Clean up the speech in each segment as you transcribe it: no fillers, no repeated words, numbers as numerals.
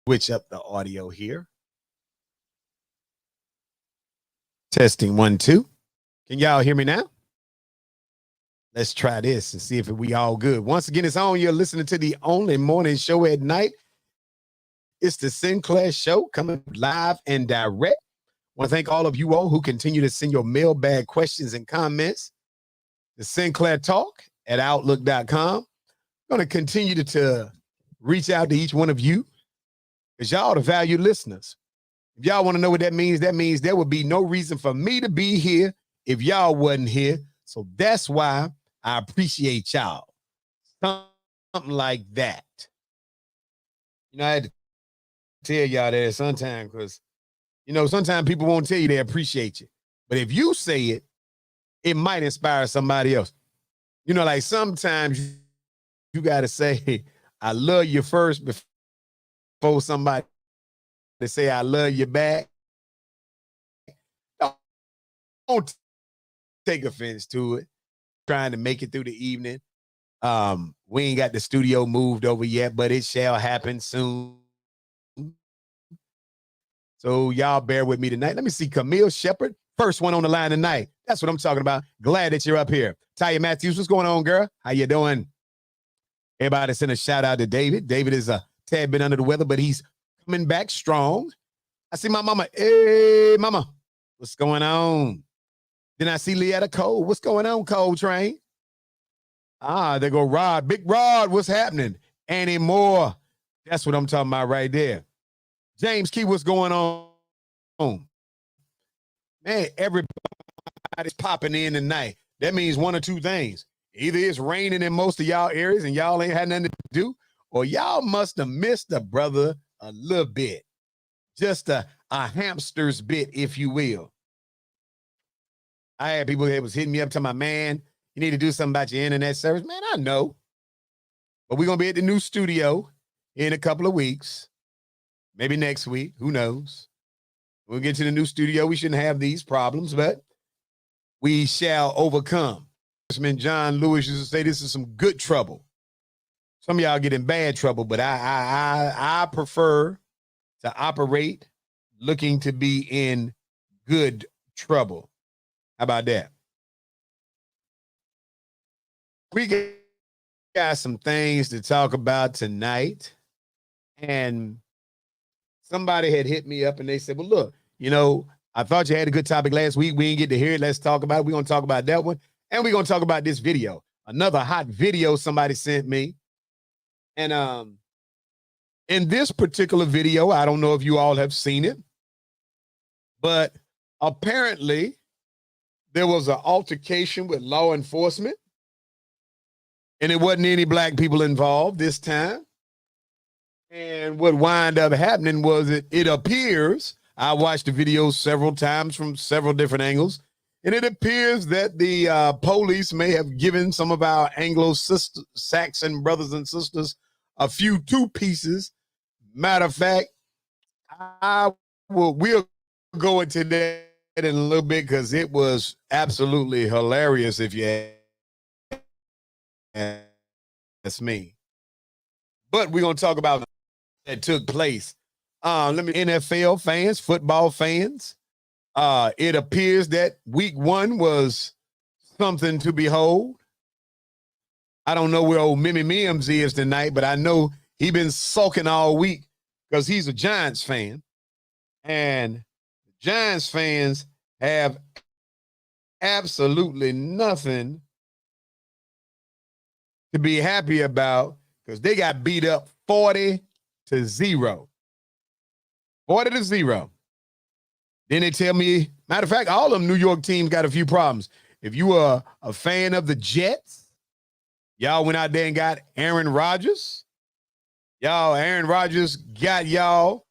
switch up the audio here. Testing 1, 2. Can y'all hear me now? Let's try this and see if we all good. Once again, it's on. You're listening to the only morning show at night. It's the Sinclair Show coming live and direct. I want to thank all of you all who continue to send your mailbag questions and comments. The Sinclair Talk at Outlook.com. I'm going to continue to reach out to each one of you because y'all the valued listeners. If y'all want to know what that means there would be no reason for me to be here if y'all wasn't here. So that's why I appreciate y'all. Something like that. You know, I had to tell y'all that sometimes because, you know, sometimes people won't tell you they appreciate you. But if you say it, it might inspire somebody else. You know, like sometimes you got to say, I love you first before somebody to say, I love you back. Don't take offense to it. Trying to make it through the evening. We ain't got the studio moved over yet, but it shall happen soon. So y'all bear with me tonight. Let me see Camille Shepard, first one on the line tonight. That's what I'm talking about. Glad that you're up here. Taya Matthews, what's going on, girl? How you doing? Everybody send a shout out to David. David is a tad bit under the weather, but he's coming back strong. I see my mama. Hey, mama, what's going on? Then I see Leetta Cole. What's going on, Cole Train? There go Rod. Big Rod, what's happening? Annie Moore. That's what I'm talking about right there. James Key, what's going on? Man, everybody's popping in tonight. That means one or two things. Either it's raining in most of y'all areas and y'all ain't had nothing to do, or y'all must have missed a brother a little bit. Just a hamster's bit, if you will. I had people that was hitting me up to my man, you need to do something about your internet service. Man, I know. But we're going to be at the new studio in a couple of weeks. Maybe next week. Who knows? We'll get to the new studio. We shouldn't have these problems, but we shall overcome. Congressman John Lewis used to say this is some good trouble. Some of y'all get in bad trouble, but I prefer to operate looking to be in good trouble. How about that? We got some things to talk about tonight. And somebody had hit me up and they said, well, look, you know, I thought you had a good topic last week. We didn't get to hear it. Let's talk about it. We're going to talk about that one. And we're going to talk about this video. Another hot video somebody sent me. And in this particular video, I don't know if you all have seen it, but apparently there was an altercation with law enforcement. And it wasn't any black people involved this time. And what wound up happening was it appears, I watched the video several times from several different angles, and it appears that the police may have given some of our Anglo-Saxon brothers and sisters a few two pieces. Matter of fact, we'll go into that in a little bit because it was absolutely hilarious if you ask me. But we're going to talk about that took place. NFL fans, football fans. It appears that week one was something to behold. I don't know where old Mimmy Mims is tonight, but I know he been sulking all week because he's a Giants fan. And Giants fans have absolutely nothing to be happy about because they got beat up 40-0. 40-0. Then they tell me, matter of fact, all of them New York teams got a few problems. If you are a fan of the Jets, y'all went out there and got Aaron Rodgers. Aaron Rodgers got y'all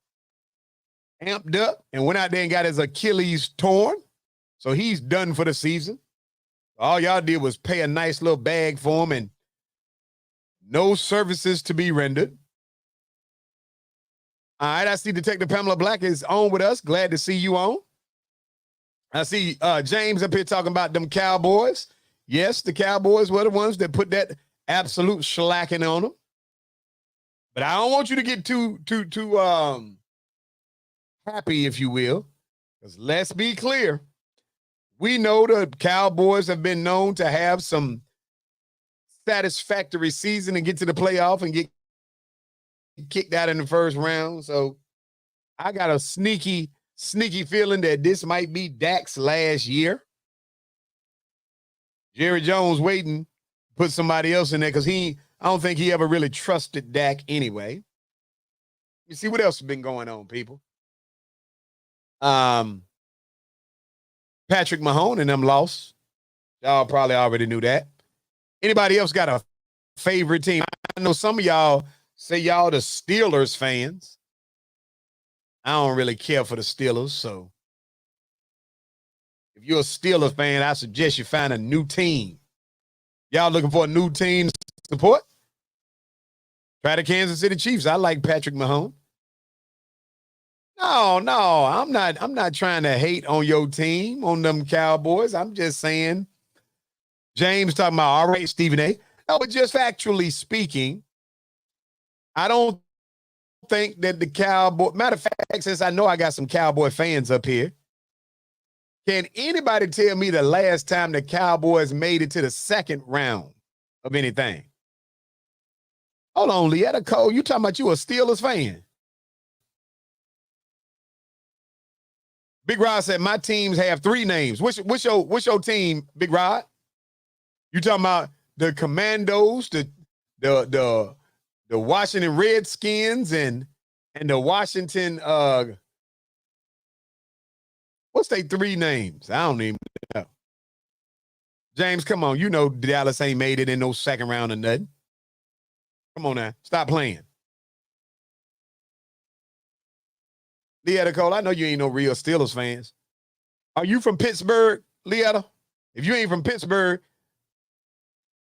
amped up and went out there and got his Achilles torn. So he's done for the season. All y'all did was pay a nice little bag for him and no services to be rendered. All right, I see Detective Pamela Black is on with us. Glad to see you on. I see James up here talking about them Cowboys. Yes, the Cowboys were the ones that put that absolute slacking on them. But I don't want you to get too happy, if you will, because let's be clear. We know the Cowboys have been known to have some satisfactory season and get to the playoff and get kicked out in the first round. So I got a sneaky feeling that this might be Dak's last year. Jerry Jones waiting, put somebody else in there because I don't think he ever really trusted Dak anyway. You see what else has been going on, people? Patrick Mahomes and them lost. Y'all probably already knew that. Anybody else got a favorite team? I know some of y'all say y'all the Steelers fans. I don't really care for the Steelers, so if you're a Steelers fan, I suggest you find a new team. Y'all looking for a new team to support? Try the Kansas City Chiefs. I like Patrick Mahomes. No, I'm not trying to hate on your team, on them Cowboys. I'm just saying, James talking about, all right, Stephen A. No, but just factually speaking, I don't think that the Cowboy, matter of fact, since I know I got some Cowboy fans up here, can anybody tell me the last time the Cowboys made it to the second round of anything? Hold on, Leetta Cole, you talking about you a Steelers fan? Big Rod said my teams have 3 names. What's your team, Big Rod? You talking about the Commandos, the Washington Redskins, and the Washington what's they 3 names? I don't even know. James, come on. You know Dallas ain't made it in no second round or nothing. Come on now. Stop playing. Leetta Cole, I know you ain't no real Steelers fans. Are you from Pittsburgh, Leetta? If you ain't from Pittsburgh,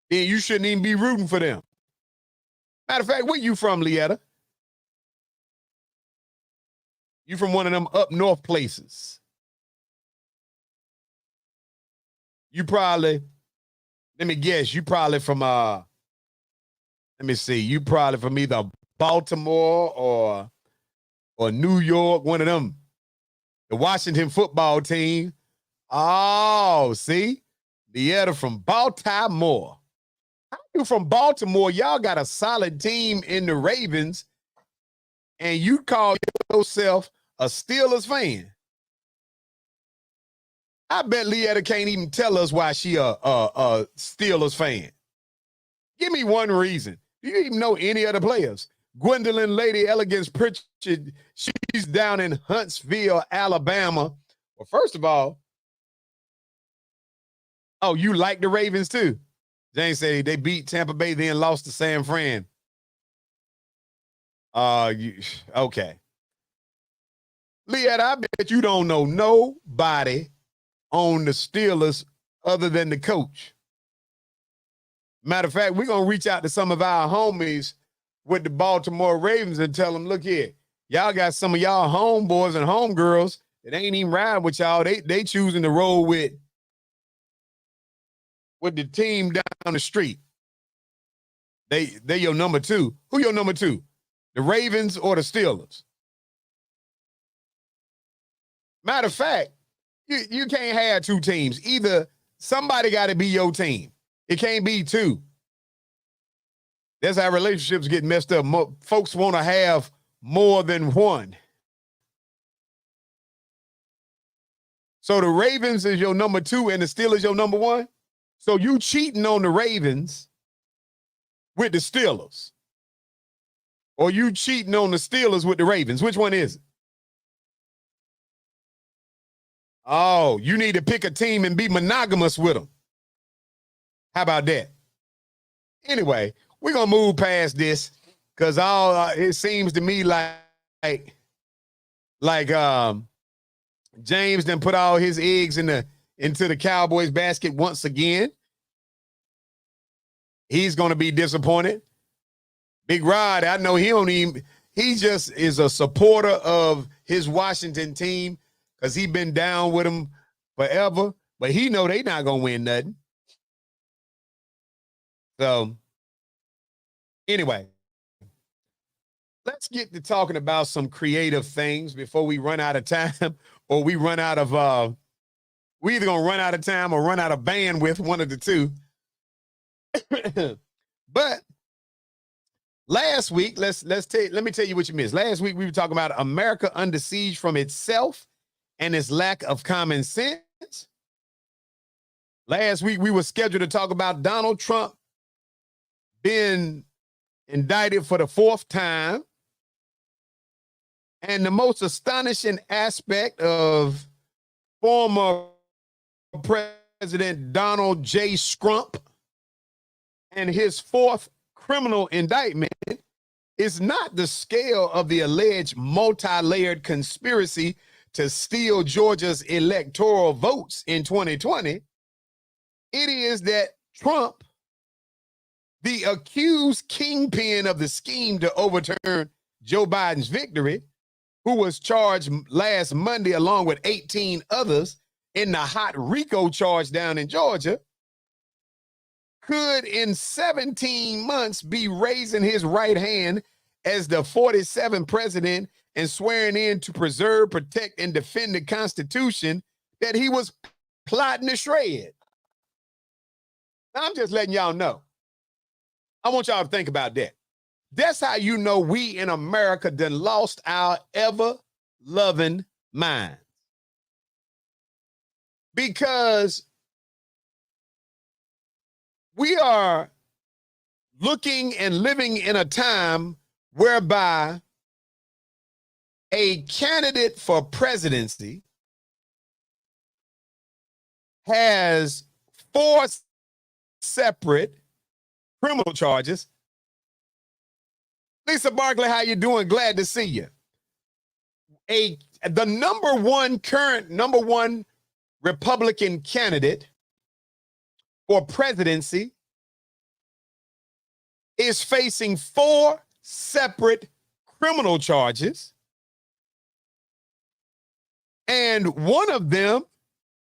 then you shouldn't even be rooting for them. Matter of fact, where you from, Leetta? You from one of them up north places. You probably, let me guess, you probably from let me see, you probably from either Baltimore or New York, one of them. The Washington football team. Oh, see? Leetta from Baltimore. How you from Baltimore? Y'all got a solid team in the Ravens, and you call yourself a Steelers fan. I bet Leetta can't even tell us why she a Steelers fan. Give me one reason. Do you even know any other players? Gwendolyn Lady Elegance Pritchard, she's down in Huntsville, Alabama. Well, first of all, oh, you like the Ravens too? James said they beat Tampa Bay, then lost to San Fran. Okay. Leetta, I bet you don't know nobody on the Steelers other than the coach. Matter of fact, we're going to reach out to some of our homies with the Baltimore Ravens and tell them, look here, y'all got some of y'all homeboys and homegirls that ain't even riding with y'all. They choosing to roll with the team down the street. They your number 2. Who your number 2? The Ravens or the Steelers? Matter of fact, you can't have 2 teams. Either somebody got to be your team. It can't be 2. That's how relationships get messed up. Folks want to have more than one. So the Ravens is your number 2 and the Steelers your number 1? So you cheating on the Ravens with the Steelers? Or you cheating on the Steelers with the Ravens? Which one is it? Oh, you need to pick a team and be monogamous with them. How about that? Anyway, we're going to move past this because it seems to me like James done put all his eggs into the Cowboys basket once again. He's going to be disappointed. Big Rod, I know he just is a supporter of his Washington team because he's been down with them forever, but he know they not going to win nothing. So, anyway, let's get to talking about some creative things before we run out of time or we run out of we either gonna run out of time or run out of bandwidth, one of the two. But last week, let me tell you what you missed. Last week we were talking about America under siege from itself and its lack of common sense. Last week we were scheduled to talk about Donald Trump being indicted for the 4th time. And the most astonishing aspect of former President Donald J. Scrump and his 4th criminal indictment is not the scale of the alleged multi-layered conspiracy to steal Georgia's electoral votes in 2020. It is that Trump, the accused kingpin of the scheme to overturn Joe Biden's victory, who was charged last Monday along with 18 others in the hot RICO charge down in Georgia, could in 17 months be raising his right hand as the 47th president and swearing in to preserve, protect, and defend the Constitution that he was plotting to shred. Now, I'm just letting y'all know. I want y'all to think about that. That's how you know we in America done lost our ever-loving minds. Because we are looking and living in a time whereby a candidate for presidency has 4 separate criminal charges. Lisa Barkley, how you doing? Glad to see you. The current number one Republican candidate for presidency is facing 4 separate criminal charges. And one of them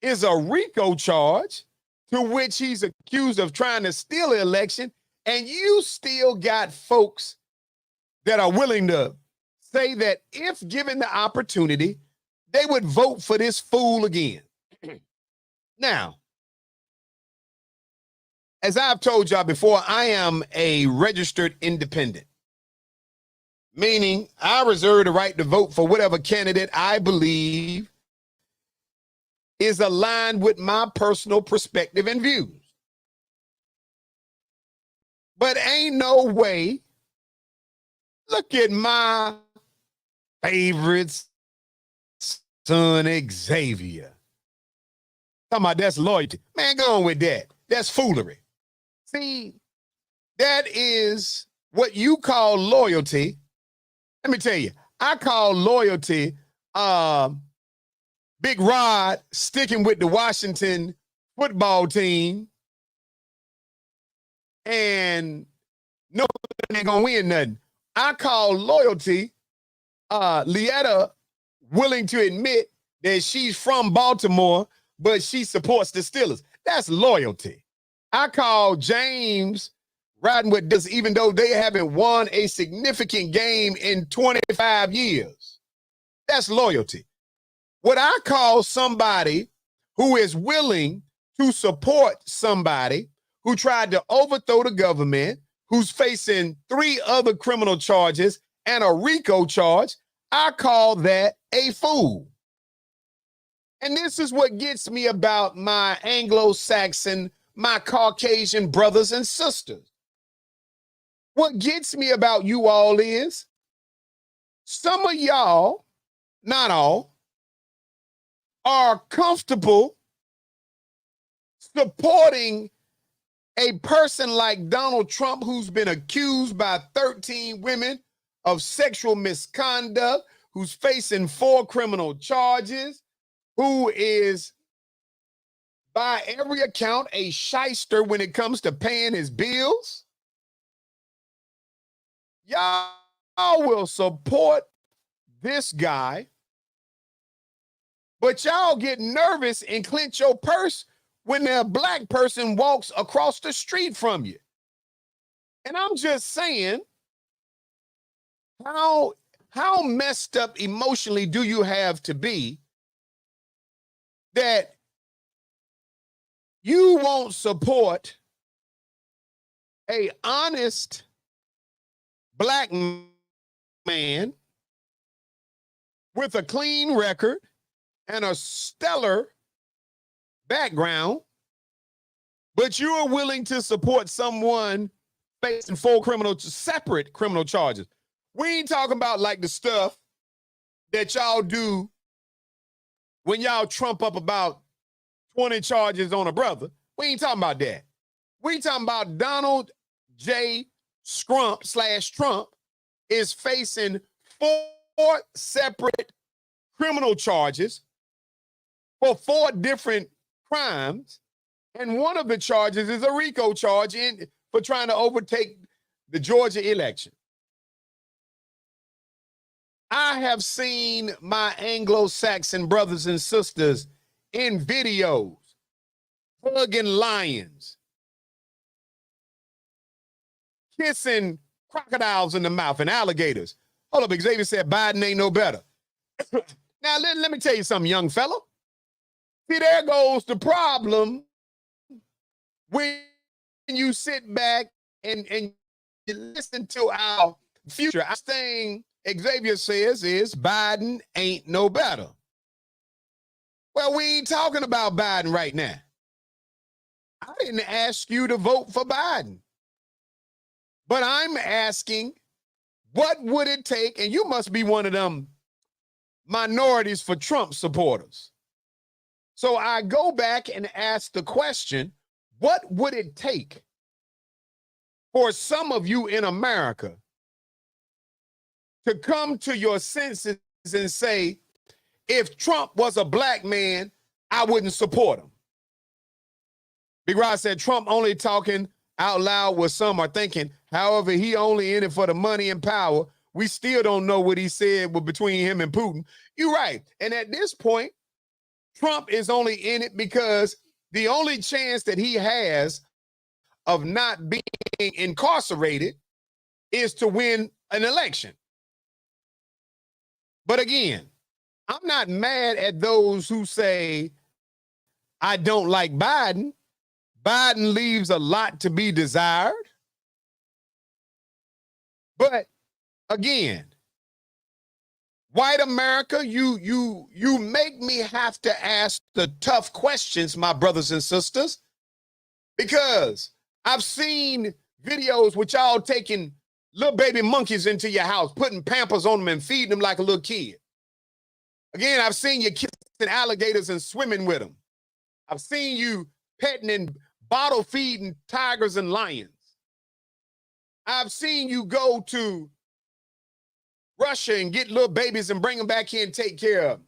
is a RICO charge to which he's accused of trying to steal the election. And you still got folks that are willing to say that if given the opportunity, they would vote for this fool again. Now, as I've told y'all before, I am a registered independent, meaning I reserve the right to vote for whatever candidate I believe is aligned with my personal perspective and views. But ain't no way. Look at my favorite son, Xavier. Talking about that's loyalty. Man, go on with that. That's foolery. See, that is what you call loyalty. Let me tell you, I call loyalty Big Rod sticking with the Washington football team and no, they ain't gonna win nothing. I call loyalty Lietta willing to admit that she's from Baltimore, but she supports the Steelers. That's loyalty. I call James riding with this, even though they haven't won a significant game in 25 years. That's loyalty. What I call somebody who is willing to support somebody who tried to overthrow the government, who's facing 3 other criminal charges and a RICO charge, I call that a fool. And this is what gets me about my Anglo-Saxon, my Caucasian brothers and sisters. What gets me about you all is some of y'all, not all, are comfortable supporting a person like Donald Trump, who's been accused by 13 women of sexual misconduct, who's facing 4 criminal charges, who is, by every account, a shyster when it comes to paying his bills. Y'all will support this guy, but y'all get nervous and clench your purse when a black person walks across the street from you. And I'm just saying, How messed up emotionally do you have to be that you won't support a honest black man with a clean record and a stellar background, but you are willing to support someone facing separate criminal charges? We ain't talking about like the stuff that y'all do when y'all trump up about 20 charges on a brother. We ain't talking about that. We talking about Donald J. Trump is facing 4 separate criminal charges for 4 different crimes. And one of the charges is a RICO charge for trying to overtake the Georgia election. I have seen my Anglo-Saxon brothers and sisters in videos hugging lions, kissing crocodiles in the mouth and alligators. Hold up, Xavier said Biden ain't no better. Now, let me tell you something, young fella. See, there goes the problem when you sit back and you listen to our future. I'm saying Xavier says is Biden ain't no better. Well, we ain't talking about Biden right now. I didn't ask you to vote for Biden. But I'm asking, what would it take? And you must be one of them minorities for Trump supporters. So I go back and ask the question, what would it take for some of you in America to come to your senses and say, if Trump was a black man, I wouldn't support him? Big Rod said Trump only talking out loud what some are thinking. However, he only in it for the money and power. We still don't know what he said between him and Putin. You're right. And at this point, Trump is only in it because the only chance that he has of not being incarcerated is to win an election. But again, I'm not mad at those who say, I don't like Biden. Biden leaves a lot to be desired. But again, white America, you make me have to ask the tough questions, my brothers and sisters, because I've seen videos with y'all taking little baby monkeys into your house, putting Pampers on them and feeding them like a little kid. Again, I've seen you kissing alligators and swimming with them. I've seen you petting and bottle feeding tigers and lions. I've seen you go to Russia and get little babies and bring them back here and take care of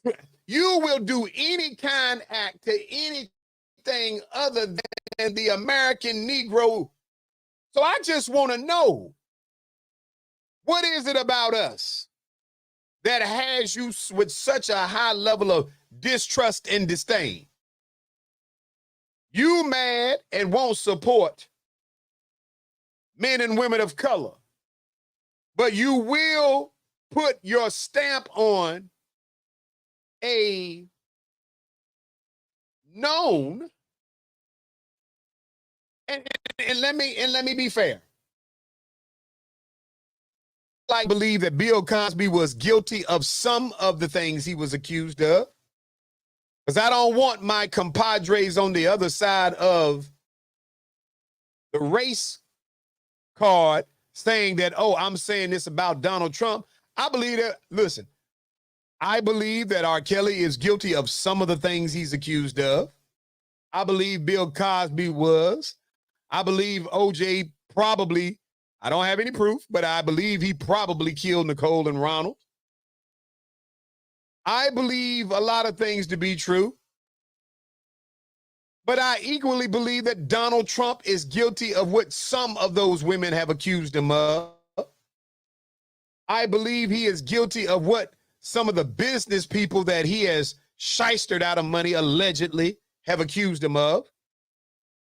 them. You will do any kind act to anything other than the American Negro. So I just want to know, what is it about us that has you with such a high level of distrust and disdain? You mad and won't support men and women of color, but you will put your stamp on a known, and let me be fair. I believe that Bill Cosby was guilty of some of the things he was accused of, because I don't want my compadres on the other side of the race card saying that, oh, I'm saying this about Donald Trump. I believe that, listen, I believe that R. Kelly is guilty of some of the things he's accused of. I believe Bill Cosby was. I believe OJ probably, I don't have any proof, but I believe he probably killed Nicole and Ronald. I believe a lot of things to be true, but I equally believe that Donald Trump is guilty of what some of those women have accused him of. I believe he is guilty of what some of the business people that he has shystered out of money allegedly have accused him of.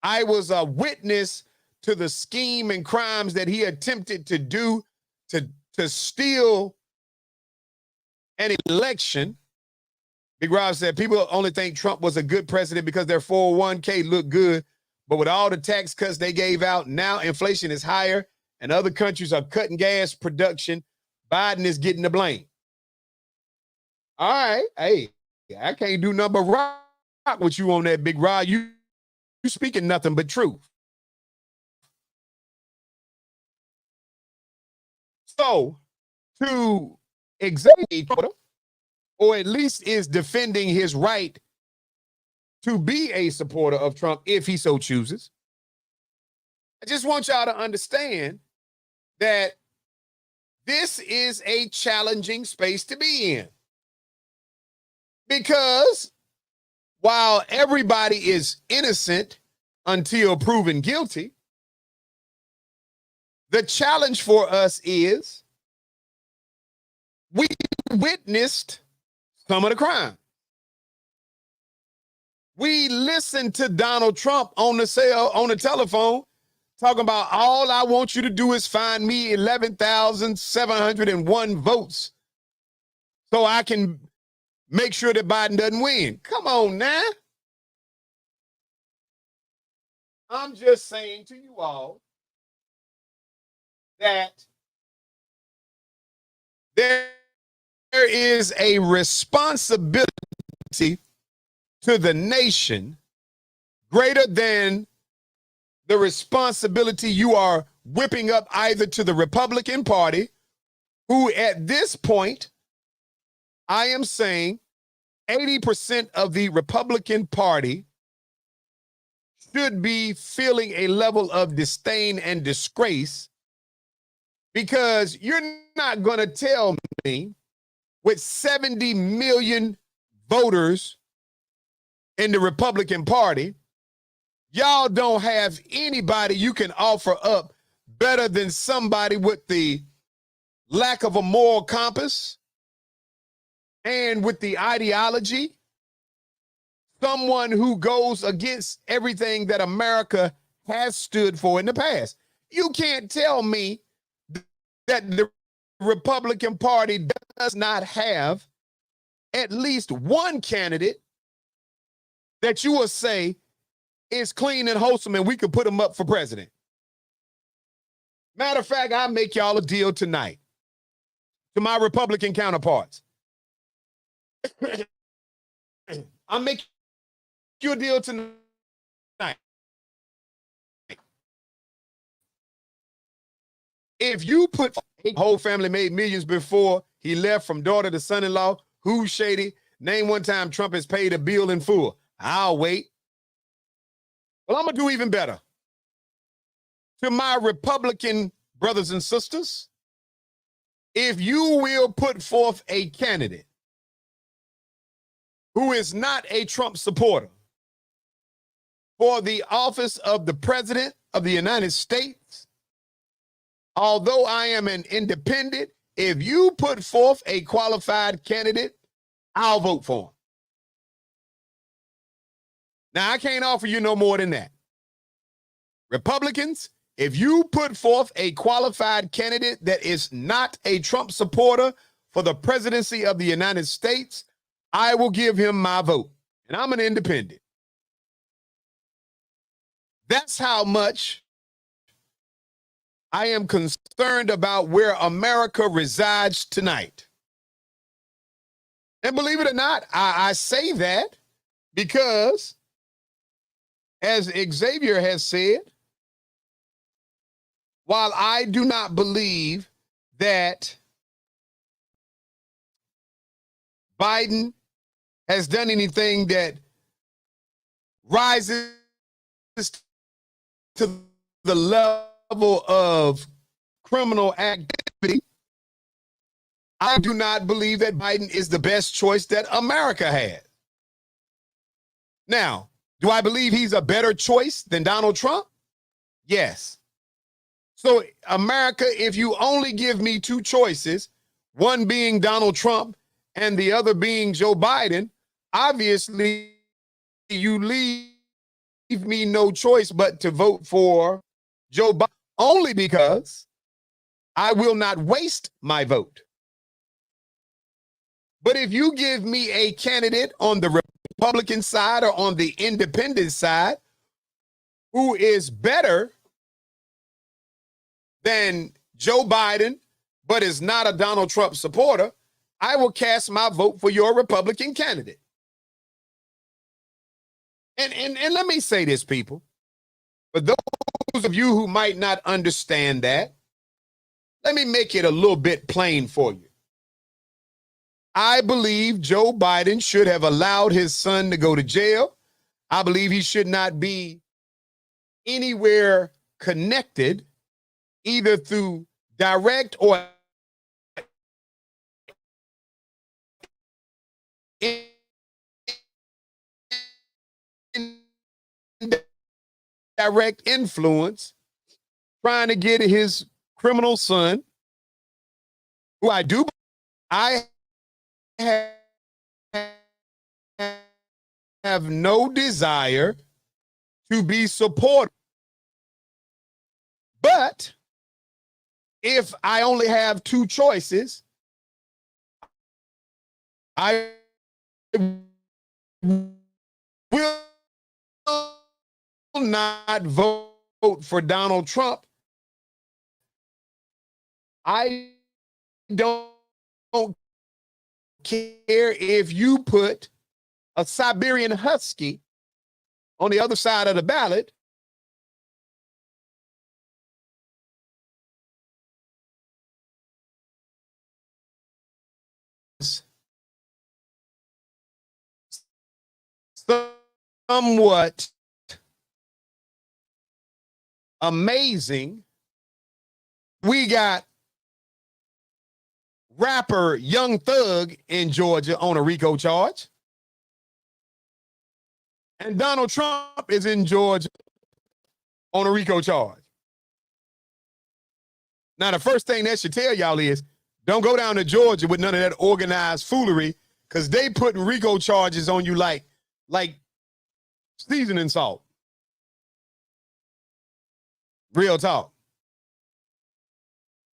I was a witness to the scheme and crimes that he attempted to do to steal an election. Big Rob said people only think Trump was a good president because their 401k looked good. But with all the tax cuts they gave out, now inflation is higher and other countries are cutting gas production. Biden is getting the blame. All right. Hey, I can't do nothing but rock with you on that, Big Rob. You speaking nothing but truth. So, to examine, or at least is defending his right to be a supporter of Trump if he so chooses, I just want y'all to understand that this is a challenging space to be in. Because while everybody is innocent until proven guilty, the challenge for us is we witnessed some of the crime. We listened to Donald Trump on the telephone talking about all I want you to do is find me 11,701 votes so I can make sure that Biden doesn't win. Come on now. I'm just saying to you all that there is a responsibility to the nation greater than the responsibility you are whipping up either to the Republican Party, who at this point, I am saying 80% of the Republican Party should be feeling a level of disdain and disgrace, because you're not going to tell me with 70 million voters in the Republican Party, y'all don't have anybody you can offer up better than somebody with the lack of a moral compass and with the ideology, someone who goes against everything that America has stood for in the past. You can't tell me that the Republican Party does not have at least one candidate that you will say is clean and wholesome and we could put him up for president. Matter of fact, I'll make y'all a deal tonight to my Republican counterparts. I'll make you a deal tonight. If you put whole family made millions before he left from daughter to son-in-law, who's shady? Name one time Trump has paid a bill in full. I'll wait. Well, I'm going to do even better. To my Republican brothers and sisters, if you will put forth a candidate who is not a Trump supporter for the office of the President of the United States, although I am an independent, if you put forth a qualified candidate, I'll vote for him. Now, I can't offer you no more than that. Republicans, if you put forth a qualified candidate that is not a Trump supporter for the presidency of the United States, I will give him my vote. And I'm an independent. That's how much I am concerned about where America resides tonight. And believe it or not, I say that because, as Xavier has said, while I do not believe that Biden has done anything that rises to the level of criminal activity, I do not believe that Biden is the best choice that America has. Now, do I believe he's a better choice than Donald Trump? Yes. So, America, if you only give me two choices, one being Donald Trump and the other being Joe Biden, obviously you leave me no choice but to vote for Joe Biden, only because I will not waste my vote. But if you give me a candidate on the Republican side or on the independent side who is better than Joe Biden, but is not a Donald Trump supporter, I will cast my vote for your Republican candidate. And let me say this, people. For those of you who might not understand that, let me make it a little bit plain for you. I believe Joe Biden should have allowed his son to go to jail. I believe he should not be anywhere connected, either through direct or indirect influence, trying to get his criminal son, who I have no desire to be supportive. But if I only have two choices, I will not vote for Donald Trump. I don't care if you put a Siberian Husky on the other side of the ballot. Somewhat amazing. We got rapper Young Thug in Georgia on a RICO charge. And Donald Trump is in Georgia on a RICO charge. Now, the first thing that should tell y'all is don't go down to Georgia with none of that organized foolery, because they putting RICO charges on you like seasoning salt. Real talk.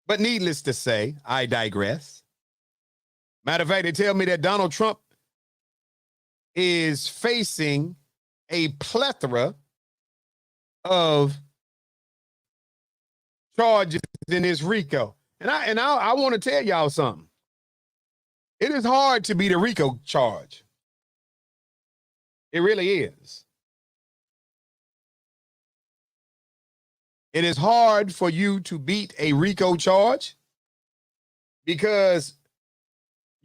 But needless to say, I digress. Matter of fact, they tell me that Donald Trump is facing a plethora of charges in his RICO. And I want to tell y'all something. It is hard to beat a RICO charge. It really is. It is hard for you to beat a RICO charge because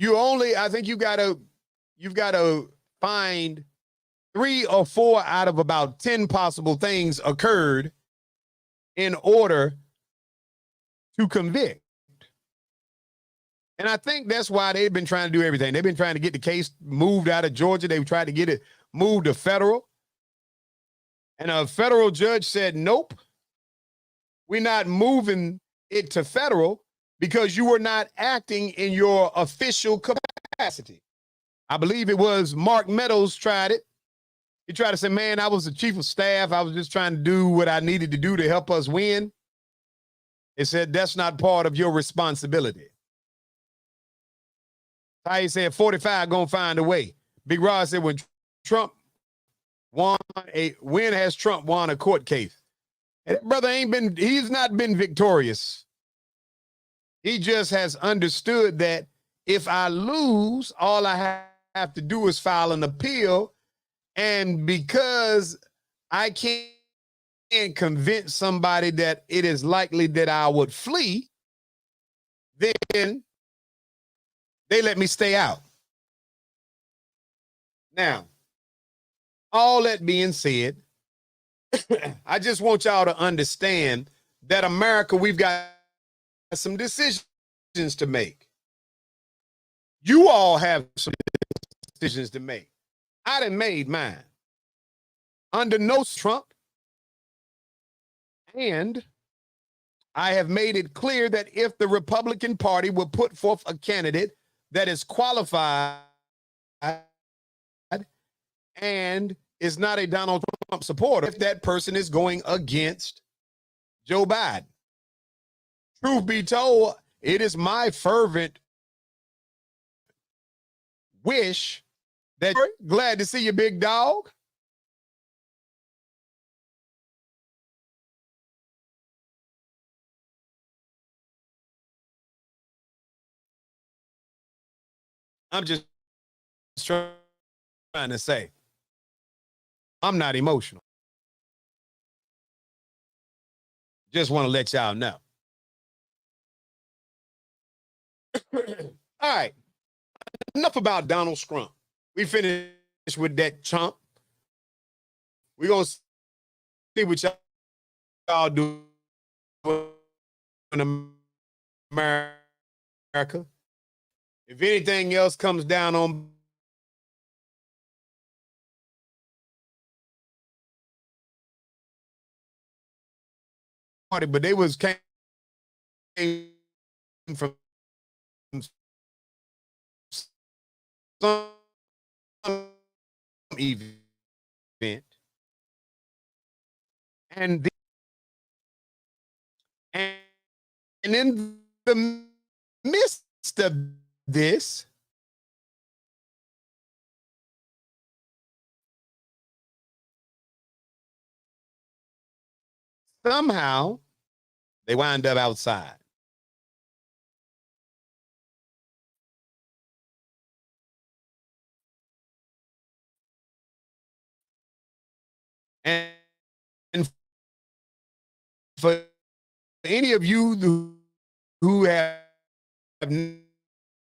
I think you've got to find 3 or 4 out of about 10 possible things occurred in order to convict. And I think that's why they've been trying to do everything. They've been trying to get the case moved out of Georgia. They've tried to get it moved to federal. And a federal judge said, nope, we're not moving it to federal because you were not acting in your official capacity. I believe it was Mark Meadows tried it. He tried to say, man, I was the chief of staff. I was just trying to do what I needed to do to help us win. It said, that's not part of your responsibility. Ty said, 45 gonna find a way. Big Rod said, when has Trump won a court case? And that brother he's not been victorious. He just has understood that if I lose, all I have to do is file an appeal. And because I can't convince somebody that it is likely that I would flee, then they let me stay out. Now, all that being said, I just want y'all to understand that America, we've got some decisions to make. You all have some decisions to make. I done made mine. Under no Trump. And I have made it clear that if the Republican Party will put forth a candidate that is qualified and is not a Donald Trump supporter, if that person is going against Joe Biden. Truth be told, it is my fervent wish that you're glad to see you, big dog. I'm just trying to say, I'm not emotional. Just want to let y'all know. All right. Enough about Donald Trump. We finished with that chump. We're going to see what y'all do in America. If anything else comes down on party, but they was came from some event, and and in the midst of this, somehow they wind up outside. And for any of you who have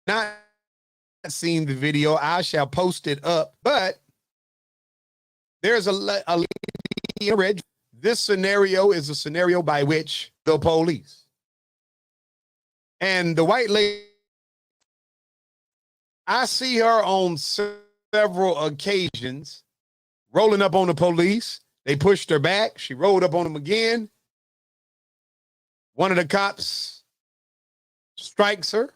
not seen the video, I shall post it up. But there's a red. This scenario is a scenario by which the police and the white lady, I see her on several occasions rolling up on the police. They pushed her back. She rolled up on them again. One of the cops strikes her.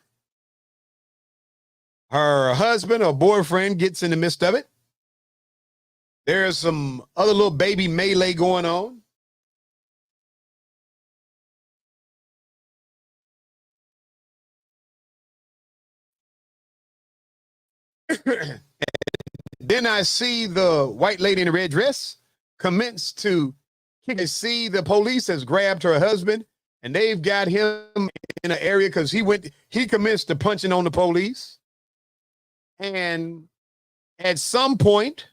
Her husband or boyfriend gets in the midst of it. There's some other little baby melee going on. Then I see the white lady in the red dress commence to kick. I see the police has grabbed her husband and they've got him in an area because he commenced to punching on the police. And at some point,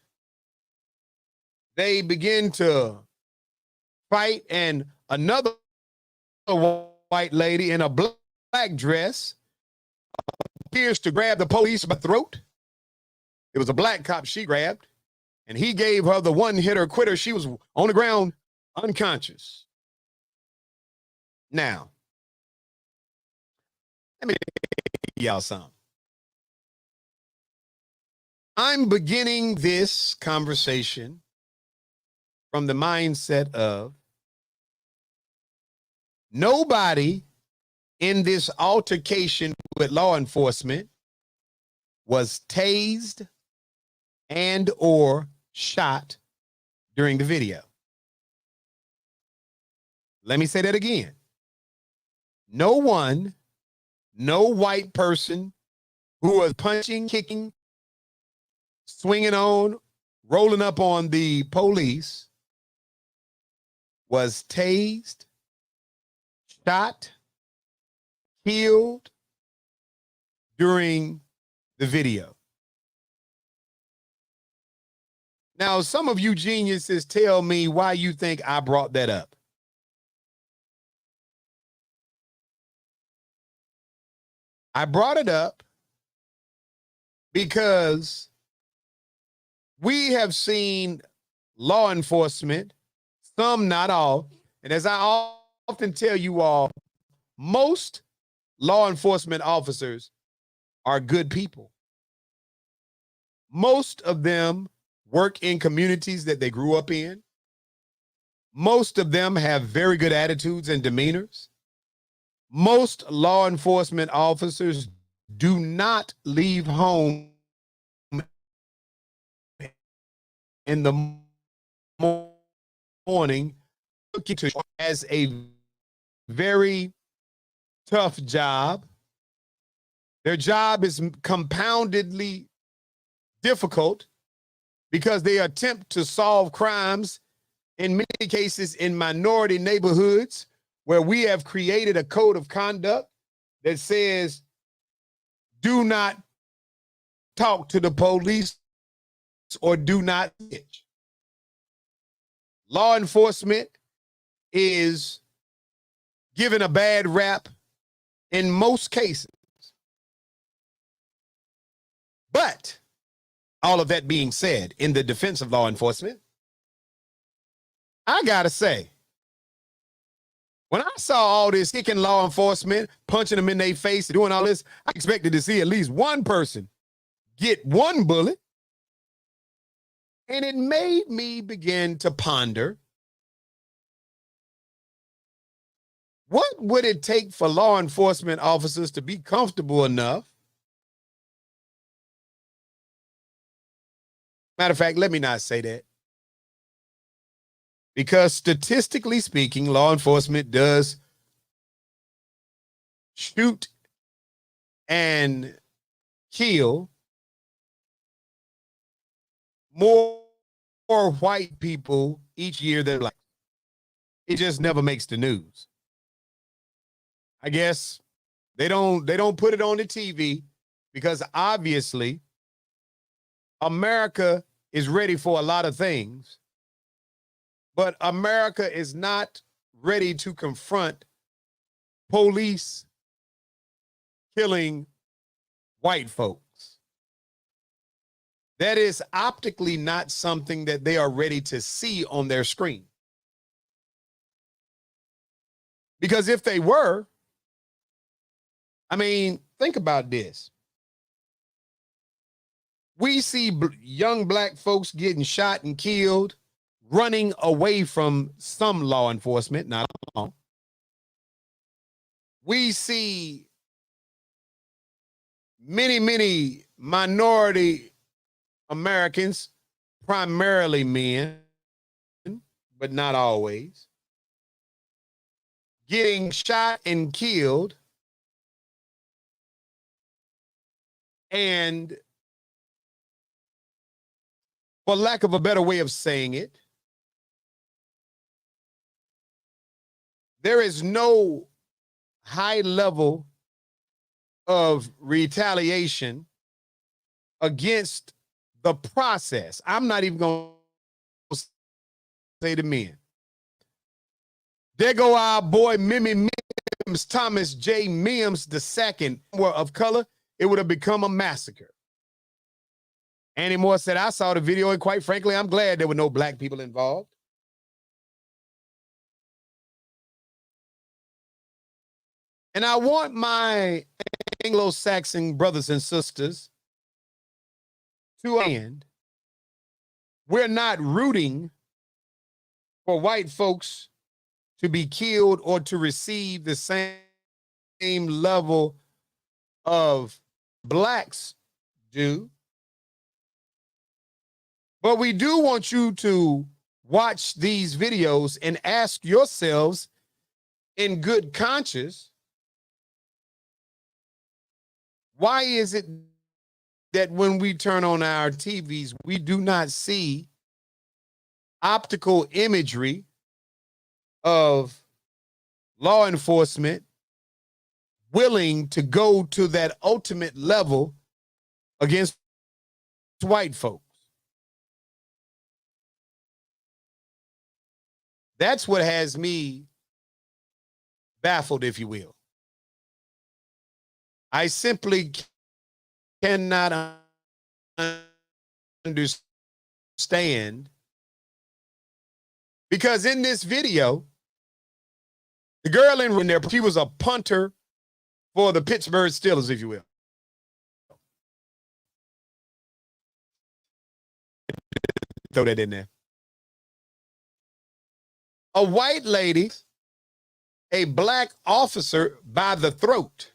they begin to fight, and another white lady in a black dress appears to grab the police by the throat. It was a black cop she grabbed, and he gave her the one-hitter quitter. She was on the ground, unconscious. Now, let me tell y'all something. I'm beginning this conversation from the mindset of nobody in this altercation with law enforcement was tased and or shot during the video. Let me say that again. No one, no white person who was punching, kicking, swinging on, rolling up on the police was tased, shot, killed during the video. Now, some of you geniuses tell me why you think I brought that up. I brought it up because we have seen law enforcement, some, not all, and as I often tell you all, most law enforcement officers are good people. Most of them work in communities that they grew up in. Most of them have very good attitudes and demeanors. Most law enforcement officers do not leave home in the morning as a very tough job. Their job is compoundedly difficult because they attempt to solve crimes, in many cases in minority neighborhoods, where we have created a code of conduct that says, do not talk to the police or do not snitch. Law enforcement is given a bad rap in most cases. But all of that being said, in the defense of law enforcement, I gotta say, when I saw all this kicking law enforcement, punching them in their face, doing all this, I expected to see at least one person get one bullet. And it made me begin to ponder, what would it take for law enforcement officers to be comfortable enough? Matter of fact, let me not say that. Because statistically speaking, law enforcement does shoot and kill more white people each year than black. It just never makes the news. I guess they don't put it on the TV because obviously America is ready for a lot of things, but America is not ready to confront police killing white folks. That is optically not something that they are ready to see on their screen. Because if they were, I mean, think about this. We see young black folks getting shot and killed, running away from some law enforcement, not all. We see many minority Americans, primarily men, but not always, getting shot and killed. And for lack of a better way of saying it, there is no high level of retaliation against the process. I'm not even going to say the men. There go our boy Mimi Mims, Thomas J. Mims II, of color. It would have become a massacre. Annie Moore said, I saw the video, and quite frankly, I'm glad there were no black people involved. And I want my Anglo-Saxon brothers and sisters to end. We're not rooting for white folks to be killed or to receive the same level of blacks do. But we do want you to watch these videos and ask yourselves in good conscience, why is it that when we turn on our TVs, we do not see optical imagery of law enforcement willing to go to that ultimate level against white folks? That's what has me baffled, if you will. I simply cannot understand, because in this video, the girl in there, she was a punter for the Pittsburgh Steelers, if you will. Throw that in there. A white lady, a black officer by the throat.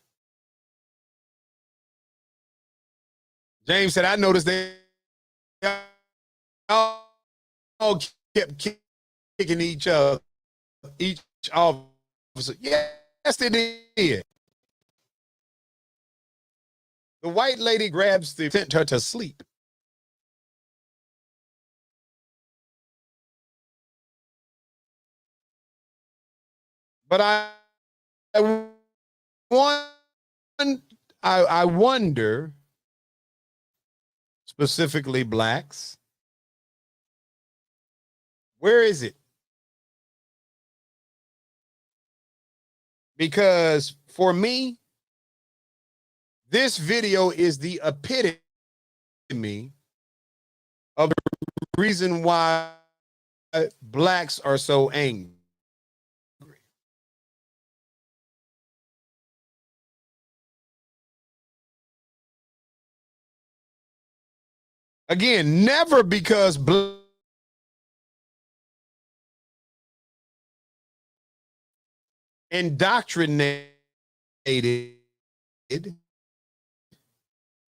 James said, I noticed they all kept kicking each officer. Yes, they did. The white lady grabs the sent her to sleep. But I wonder, specifically blacks, where is it? Because for me, this video is the epitome of the reason why blacks are so angry. Again, never because indoctrinated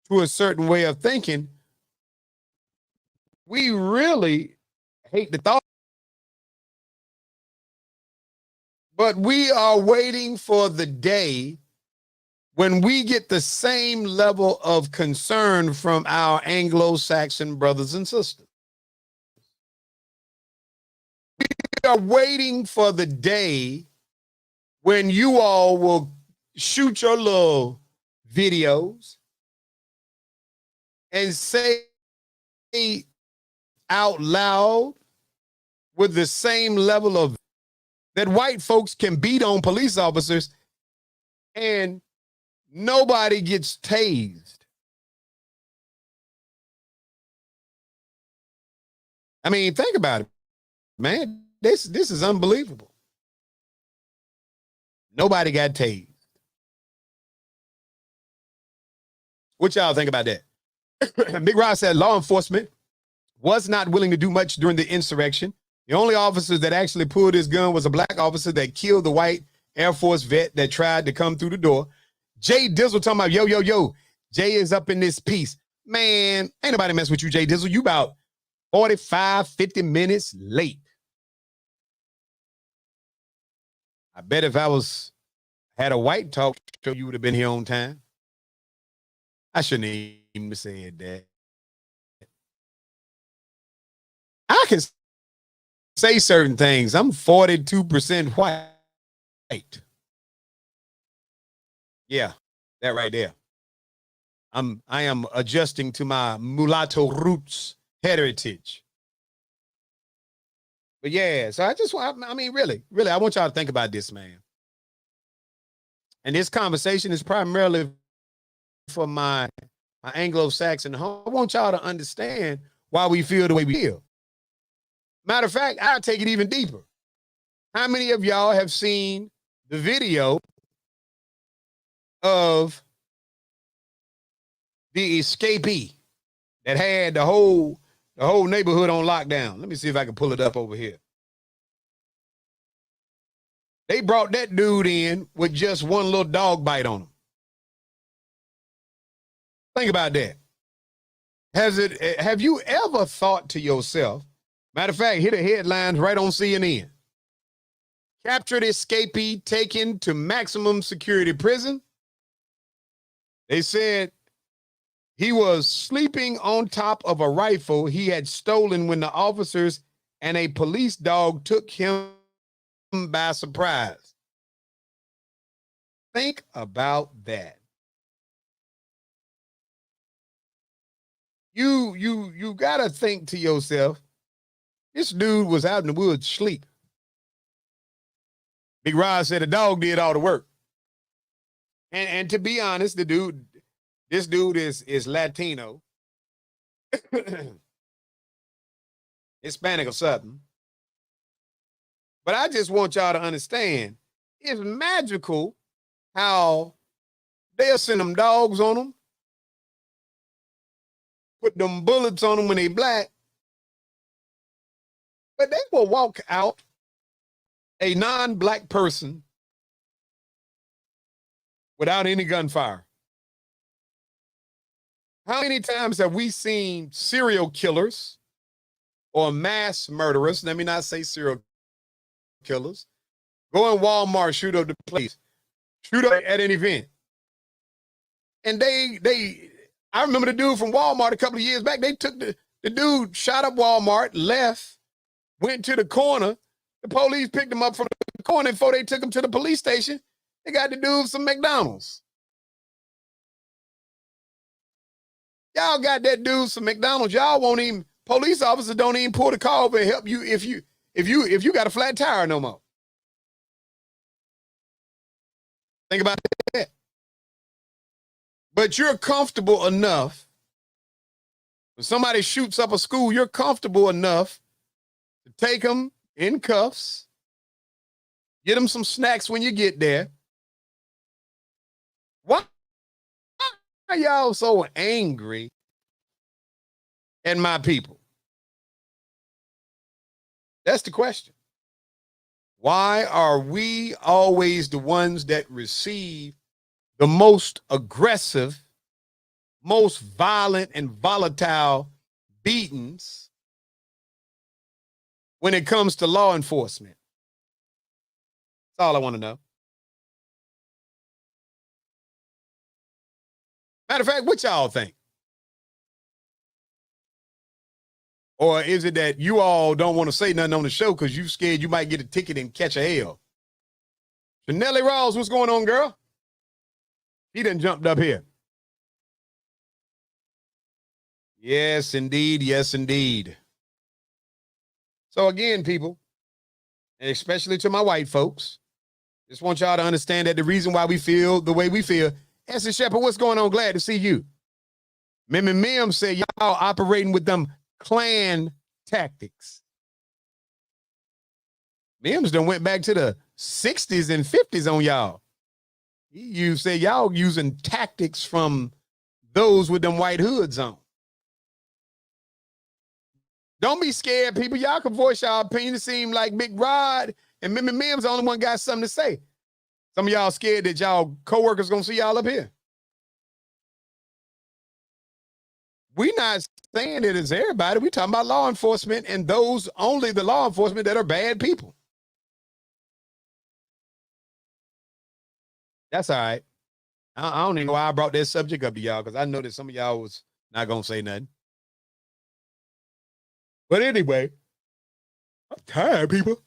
to a certain way of thinking. We really hate the thought, but we are waiting for the day when we get the same level of concern from our Anglo-Saxon brothers and sisters. We are waiting for the day when you all will shoot your little videos and say out loud with the same level of that white folks can beat on police officers and nobody gets tased. I mean, think about it, man. This is unbelievable. Nobody got tased. What y'all think about that? Big Rod said law enforcement was not willing to do much during the insurrection. The only officer that actually pulled his gun was a black officer that killed the white Air Force vet that tried to come through the door. Jay Dizzle talking about, yo. Jay is up in this piece. Man, ain't nobody mess with you, Jay Dizzle. You about 45, 50 minutes late. I bet if I had a white talk show, you would have been here on time. I shouldn't even said that. I can say certain things. I'm 42% white. Yeah, that right there. I am adjusting to my mulatto roots heritage. But yeah, so I mean, really, I want y'all to think about this, man. And this conversation is primarily for my Anglo-Saxon home. I want y'all to understand why we feel the way we feel. Matter of fact, I'll take it even deeper. How many of y'all have seen the video of the escapee that had the whole neighborhood on lockdown? Let me see if I can pull it up over here. They brought that dude in with just one little dog bite on him. Think about that. Have you ever thought to yourself, matter of fact, here the headlines right on CNN. Captured escapee taken to maximum security prison. They said he was sleeping on top of a rifle he had stolen when the officers and a police dog took him by surprise. Think about that. You gotta think to yourself, this dude was out in the woods asleep. Big Rod said the dog did all the work. And to be honest, this dude is Latino, Hispanic or something. But I just want y'all to understand, it's magical how they'll send them dogs on them, put them bullets on them when they black, but they will walk out a non-black person without any gunfire. How many times have we seen serial killers or mass murderers, let me not say serial killers, go in Walmart, shoot up the place, shoot up at an event, And I remember the dude from Walmart a couple of years back. They took the dude, shot up Walmart, left, went to the corner. The police picked him up from the corner before they took him to the police station. They got the dude some McDonald's. Y'all got that dude some McDonald's. Y'all won't even, police officers don't even pull the car over and help you if you got a flat tire no more. Think about that. But you're comfortable enough. When somebody shoots up a school, you're comfortable enough to take them in cuffs, get them some snacks when you get there. Why are y'all so angry at my people? That's the question. Why are we always the ones that receive the most aggressive, most violent and volatile beatings when it comes to law enforcement? That's all I want to know. Matter of fact, what y'all think? Or is it that you all don't want to say nothing on the show because you scared you might get a ticket and catch a hell? Chanelli Rawls, what's going on, girl? He done jumped up here. Yes, indeed. Yes, indeed. So again, people, and especially to my white folks, just want y'all to understand that the reason why we feel the way we feel. Esther Shepard, what's going on? Glad to see you. Mimi Mims said y'all operating with them Klan tactics. Mims done went back to the 60s and 50s on y'all. You say y'all using tactics from those with them white hoods on. Don't be scared, people. Y'all can voice y'all opinion. It seems like Big Rod and Mimi Mims the only one got something to say. Some of y'all scared that y'all coworkers gonna see y'all up here. We not saying it is everybody. We talking about law enforcement and those only the law enforcement that are bad people. That's all right. I don't even know why I brought that subject up to y'all because I know that some of y'all was not gonna say nothing. But anyway, I'm tired, people.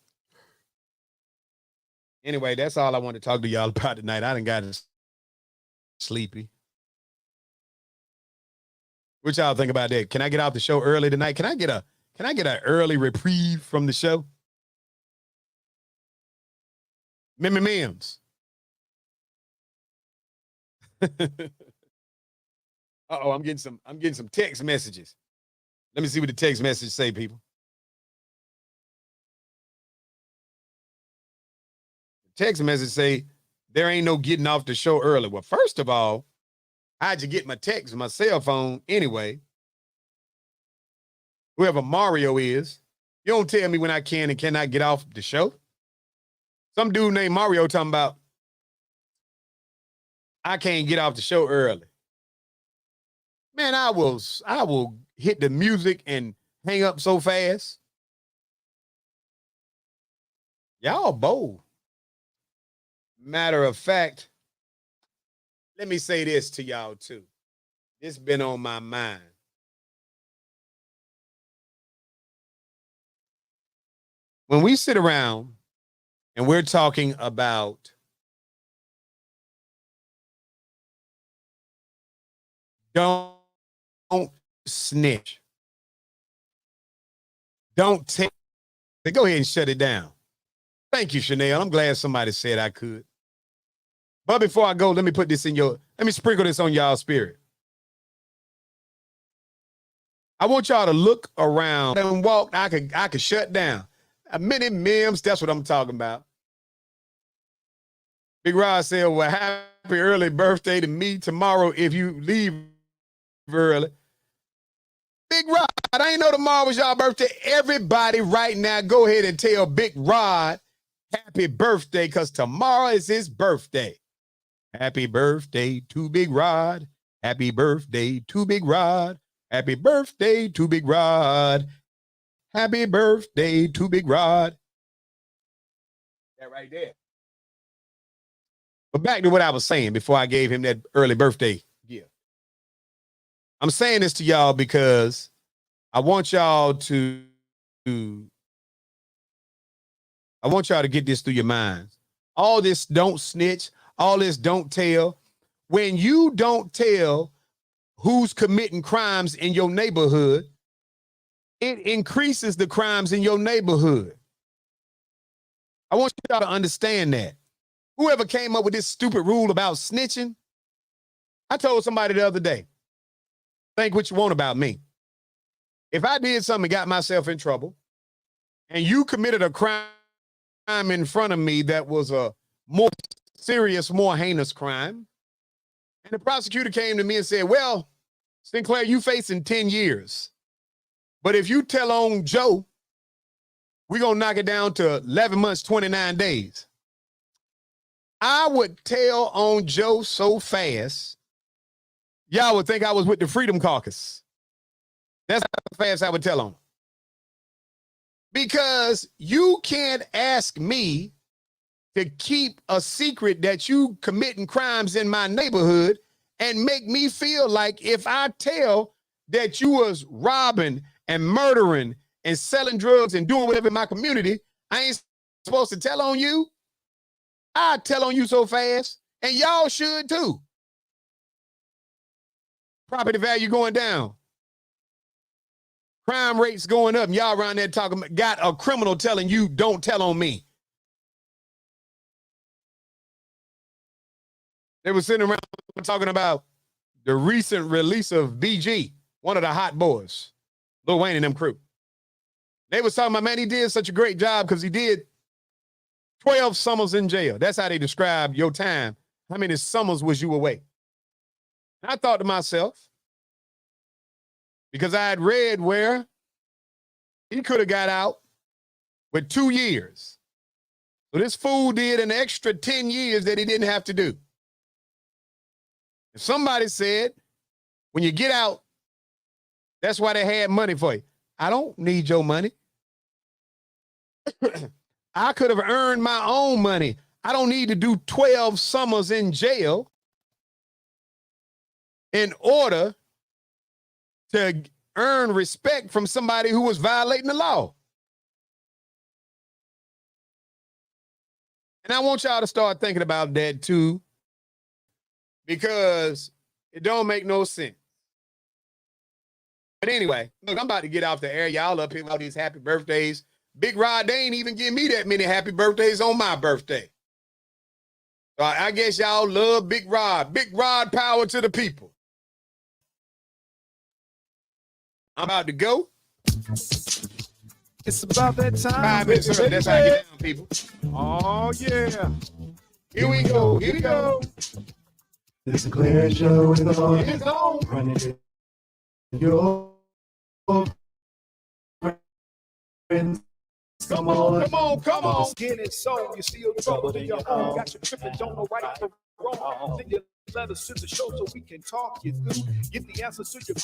Anyway, that's all I want to talk to y'all about tonight. I done got sleepy. What y'all think about that? Can I get off the show early tonight? Can I get an early reprieve from the show? Mimi Mims. Uh-oh, I'm getting some text messages. Let me see what the text message say, people. The text message say, there ain't no getting off the show early. Well, first of all, how'd you get my text, my cell phone anyway? Whoever Mario is, you don't tell me when I can and cannot get off the show. Some dude named Mario talking about, I can't get off the show early. Man, I will hit the music and hang up so fast. Y'all bold. Matter of fact, let me say this to y'all too. It's been on my mind. When we sit around and we're talking about don't snitch. Don't take. Go ahead and shut it down. Thank you, Chanel. I'm glad somebody said I could. But before I go, let me sprinkle this on y'all spirit. I want y'all to look around and walk. I could shut down. A Mini Mims, that's what I'm talking about. Big Rod said, well, happy early birthday to me tomorrow if you leave early. Big Rod, I ain't know tomorrow was y'all birthday. Everybody right now, go ahead and tell Big Rod happy birthday because tomorrow is his birthday. Happy birthday to Big Rod. Happy birthday to Big Rod. Happy birthday to Big Rod. Happy birthday to Big Rod. That right there. But back to what I was saying before I gave him that early birthday gift. I'm saying this to y'all because I want y'all to get this through your minds. All this don't snitch, all this don't tell. When you don't tell who's committing crimes in your neighborhood, it increases the crimes in your neighborhood. I want y'all to understand that. Whoever came up with this stupid rule about snitching, I told somebody the other day, think what you want about me. If I did something and got myself in trouble, and you committed a crime in front of me that was a more serious, more heinous crime, and the prosecutor came to me and said, well, Sinclair, you facing 10 years. But if you tell on Joe, we're going to knock it down to 11 months, 29 days. I would tell on Joe so fast, y'all would think I was with the Freedom Caucus. That's how fast I would tell on. Because you can't ask me to keep a secret that you committing crimes in my neighborhood and make me feel like if I tell that you was robbing and murdering and selling drugs and doing whatever in my community, I ain't supposed to tell on you. I tell on you so fast, and y'all should too. Property value going down. Crime rates going up, and y'all around there talking, got a criminal telling you, don't tell on me. They were sitting around talking about the recent release of BG, one of the hot boys, Lil Wayne and them crew. They was talking about, man, he did such a great job because he did 12 summers in jail. That's how they describe your time. How many summers was you away? And I thought to myself, because I had read where he could have got out with 2 years. So this fool did an extra 10 years that he didn't have to do. If somebody said, when you get out, that's why they had money for you. I don't need your money. I could have earned my own money. I don't need to do 12 summers in jail in order to earn respect from somebody who was violating the law. And I want y'all to start thinking about that too, because it don't make no sense. But anyway, look, I'm about to get off the air. Y'all up here with all these happy birthdays. Big Rod, they ain't even give me that many happy birthdays on my birthday. So I guess y'all love Big Rod. Big Rod power to the people. I'm about to go. It's about that time. 5 minutes early. That's how I get down, people. Oh, yeah. Here we go. Here we go. The Sinclair Show is on. It's on. Running it. Your friends. Come on, come on, come on. Skin and soul, you still trouble in your home. Got you tripping, don't know right from wrong. Then you let us to the show so we can talk you through. Get the answers to your